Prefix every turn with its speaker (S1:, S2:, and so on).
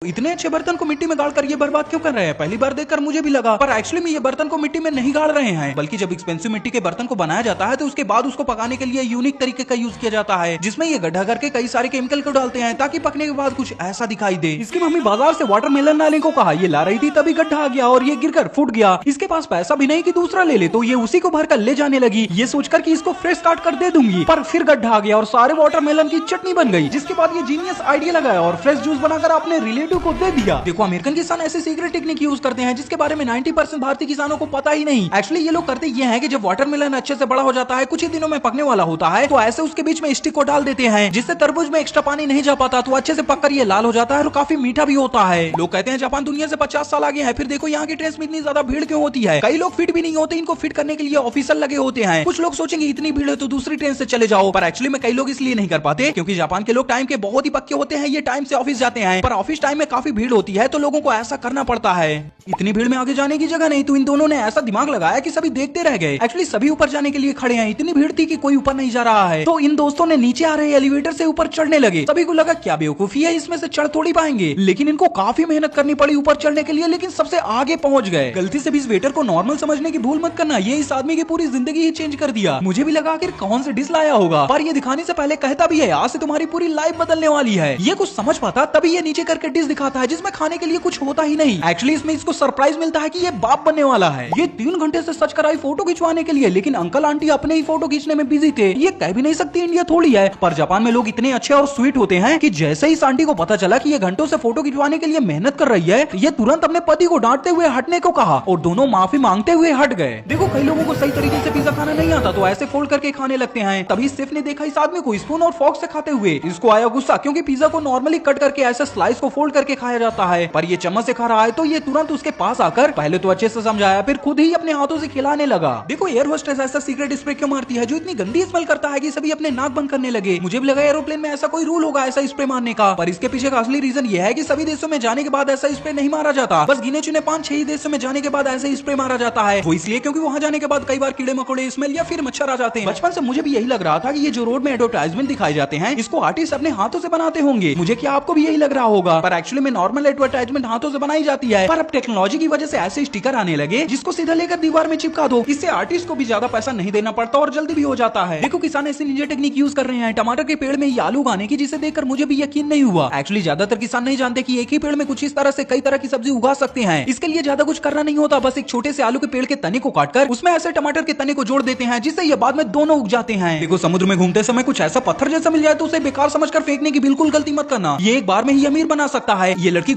S1: इतने अच्छे बर्तन को मिट्टी में गाड़कर ये बर्बाद क्यों कर रहे हैं? पहली बार देखकर मुझे भी लगा, पर एक्चुअली में ये बर्तन को मिट्टी में नहीं गाड़ रहे हैं, बल्कि जब एक्सपेंसिव मिट्टी के बर्तन को बनाया जाता है तो उसके बाद उसको पकाने के लिए यूनिक तरीके का यूज किया जाता है, जिसमें ये गड्ढा करके कई सारे केमिकल को डालते हैं ताकि पकने के बाद कुछ ऐसा दिखाई दे। इसकी मम्मी बाजार से वाटरमेलन लाने को कहा, ये ला रही थी तभी गड्ढा आ गया और ये गिरकर फूट गया। इसके पास पैसा भी नहीं कि दूसरा ले ले, तो ये उसी को भर कर ले जाने लगी, ये सोचकर कि इसको फ्रेश काट कर दे दूंगी, पर फिर गड्ढा आ गया और सारे वाटरमेलन की चटनी बन गई। जिसके बाद ये जीनियस आइडिया लगाया और फ्रेश जूस बनाकर अपने रिलेटिव को दे दिया। देखो अमेरिकन किसान ऐसे सीक्रेट टेक्निक यूज करते हैं जिसके बारे में 90% भारतीय किसानों को पता ही नहीं। एक्चुअली ये लोग करते ये हैं कि जब वाटरमेलन अच्छे से बड़ा हो जाता है, कुछ ही दिनों में पकने वाला होता है, तो ऐसे उसके बीच में स्टिक को डाल देते हैं जिससे तरबूज में एक्स्ट्रा पानी नहीं जा पाता, तो अच्छे से पककर ये लाल हो जाता है और काफी मीठा भी होता है। लोग कहते हैं जापान दुनिया से 50 साल आगे है, फिर देखो यहाँ की ट्रेन में इतनी ज्यादा भीड़ क्यों होती है। कई लोग फिट भी नहीं होते, इनको फिट करने के लिए ऑफिसर लगे होते हैं। कुछ लोग सोचेंगे इतनी भीड़ है तो दूसरी ट्रेन से चले जाओ, पर एक्चुअली में कई लोग इसलिए नहीं कर पाते क्योंकि जापान के लोग टाइम के बहुत ही पक्के होते हैं। ये टाइम से ऑफिस जाते हैं, पर ऑफिस टाइम में काफी भीड़ होती है, तो लोगों को ऐसा करना पड़ता है। इतनी भीड़ में आगे जाने की जगह नहीं, तो इन दोनों ने ऐसा दिमाग लगाया कि सभी देखते रह गए। एक्चुअली सभी ऊपर जाने के लिए खड़े हैं, इतनी भीड़ थी कि कोई ऊपर नहीं जा रहा है, तो इन दोस्तों ने नीचे आ रहे एलिवेटर से ऊपर चढ़ने लगे। सभी को लगा क्या बेवकूफी है, इसमें से चढ़ थोड़ी पाएंगे, लेकिन इनको काफी मेहनत करनी पड़ी ऊपर चढ़ने के लिए, लेकिन सबसे आगे पहुंच गए। गलती से भी इस वेटर को नॉर्मल समझने की भूल मत करना, ये इस आदमी की पूरी जिंदगी ही चेंज कर दिया। मुझे भी लगा आखिर कौन से डिश लाया होगा, पर ये दिखाने से पहले कहता भी है आज से तुम्हारी पूरी लाइफ बदलने वाली है। ये कुछ समझ पाता तभी ये नीचे करके डिश दिखाता है जिसमें खाने के लिए कुछ होता ही नहीं। एक्चुअली इसमें इसको सरप्राइज मिलता है कि ये बाप बनने वाला है। ये 3 घंटे से सच कराई फोटो खिंचवाने के लिए, लेकिन अंकल आंटी अपने ही फोटो खींचने में बिजी थे। ये कह भी नहीं सकती इंडिया थोड़ी है, पर जापान में लोग इतने अच्छे और स्वीट होते हैं कि जैसे ही आंटी को पता चला कि ये घंटों से फोटो खिंचवाने के लिए मेहनत कर रही है, ये तुरंत अपने पति को डांटते हुए हटने को कहा और दोनों माफी मांगते हुए हट गए। देखो कई लोगों को सही तरीके से पिज्जा खाना नहीं आता, तो ऐसे फोल्ड करके खाने लगते हैं। तभी शेफ ने देखा इस आदमी को स्पून और फॉर्क से खाते हुए, इसको आया गुस्सा, क्योंकि पिज्जा को नॉर्मली कट करके ऐसे स्लाइस को फोल्ड करके खाया जाता है, पर ये चम्मच से खा रहा है। तो ये तुरंत उसके पास आकर पहले तो अच्छे से समझाया, फिर खुद ही अपने हाथों से खिलाने लगा। देखो एयर होस्टेस ऐसा सीक्रेट स्प्रे क्यों मारती है जो इतनी गंदी स्मेल करता है कि सभी अपने नाक बंद करने लगे। मुझे भी लगा एरोप्लेन में ऐसा कोई रूल होगा ऐसा स्प्रे मारने का, पर इसके पीछे का असली रीजन ये है कि सभी देशों में जाने के बाद ऐसा स्प्रे नहीं मारा जाता, बस गिने चुने 5-6 ही देशों में जाने के बाद ऐसे स्प्रे मारा जाता है। वो इसलिए क्योंकि वहां जाने के बाद कई बार कीड़े मकोड़े, स्मेल या फिर मच्छर आ जाते हैं। बचपन से मुझे भी यही लग रहा था कि ये जो रोड में एडवर्टाइजमेंट दिखाए जाते हैं इसको आर्टिस्ट अपने हाथों से बनाते होंगे। मुझे क्या आपको भी यही लग रहा होगा, पर एक्चुअली में नॉर्मल एडवर्टाइजमेंट हाथों से बनाई जाती है, पर अब टेक्नोलॉजी की वजह से ऐसे स्टिकर आने लगे जिसको सीधा लेकर दीवार में चिपका दो। इससे आर्टिस्ट को भी ज्यादा पैसा नहीं देना पड़ता और जल्दी भी हो जाता है। देखो किसान ऐसी निंजा टेक्निक यूज कर रहे हैं टमाटर के पेड़ में ये आलू उगाने की, जिसे देखकर मुझे भी यकीन नहीं हुआ। एक्चुअली ज्यादातर किसान नहीं जानते कि एक ही पेड़ में कुछ इस तरह से कई तरह की सब्जी उगा सकते हैं। इसके लिए ज्यादा कुछ करना नहीं होता, बस एक छोटे से आलू के पेड़ के तने को काटकर उसमें ऐसे टमाटर के तने को जोड़ देते हैं, जिससे ये बाद में दोनों उग जाते हैं। देखो समुद्र में घूमते समय कुछ ऐसा पत्थर जैसा मिल जाए तो उसे बेकार समझकर फेंकने की बिल्कुल गलती मत करना, ये एक बार में ही अमीर बना सकता है। ये लड़की